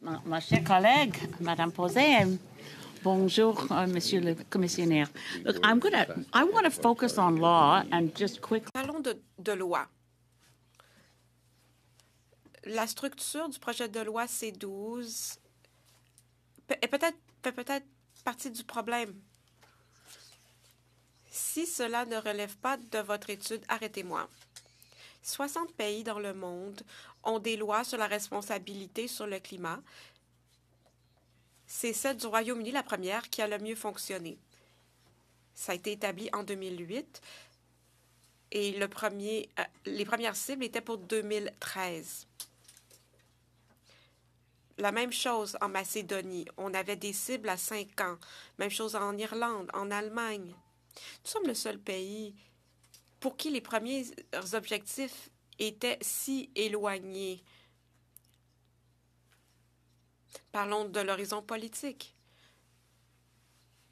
Ma chère collègue, Madame Posey, bonjour, Monsieur le Commissionnaire. Look, I want to focus on law and just quickly. Parlons de loi. La structure du projet de loi C12 fait peut-être partie du problème. Si cela ne relève pas de votre étude, arrêtez-moi. 60 pays dans le monde ont des lois sur la responsabilité sur le climat. C'est celle du Royaume-Uni, la première, qui a le mieux fonctionné. Ça a été établi en 2008 et les premières cibles étaient pour 2013. La même chose en Macédonie. On avait des cibles à 5 ans. Même chose en Irlande, en Allemagne. Nous sommes le seul pays pour qui les premiers objectifs étaient si éloignés. Parlons de l'horizon politique.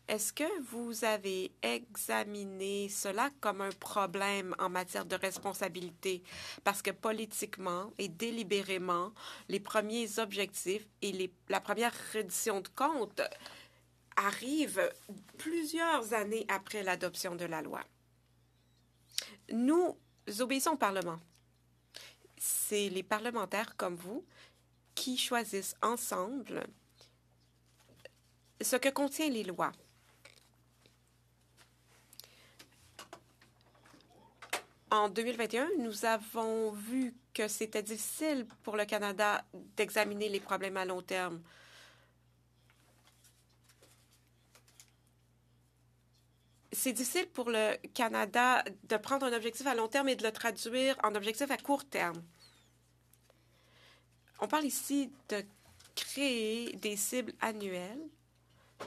Est-ce que vous avez examiné cela comme un problème en matière de responsabilité? Parce que politiquement et délibérément, les premiers objectifs et la première reddition de comptes arrivent plusieurs années après l'adoption de la loi. Nous obéissons au Parlement. C'est les parlementaires comme vous qui choisissent ensemble ce que contiennent les lois. En 2021, nous avons vu que c'était difficile pour le Canada d'examiner les problèmes à long terme. C'est difficile pour le Canada de prendre un objectif à long terme et de le traduire en objectif à court terme. On parle ici de créer des cibles annuelles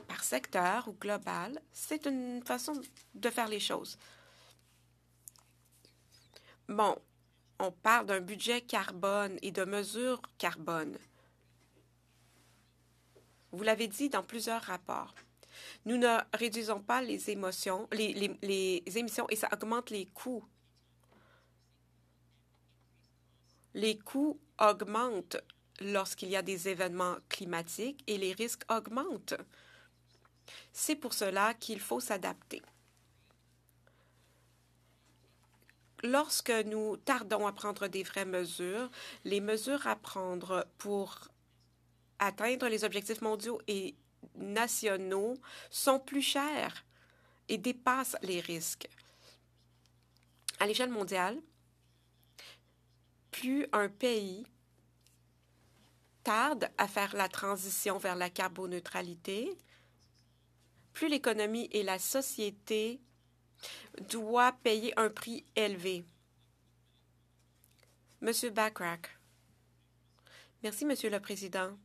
par secteur ou global. C'est une façon de faire les choses. Bon, on parle d'un budget carbone et de mesures carbone. Vous l'avez dit dans plusieurs rapports. Nous ne réduisons pas les émissions et ça augmente les coûts. Les coûts augmentent lorsqu'il y a des événements climatiques et les risques augmentent. C'est pour cela qu'il faut s'adapter. Lorsque nous tardons à prendre des vraies mesures, les mesures à prendre pour atteindre les objectifs mondiaux et nationaux sont plus chères et dépassent les risques. À l'échelle mondiale, plus un pays tarde à faire la transition vers la carboneutralité, plus l'économie et la société doivent payer un prix élevé. Monsieur Bachrach. Merci, Monsieur le Président.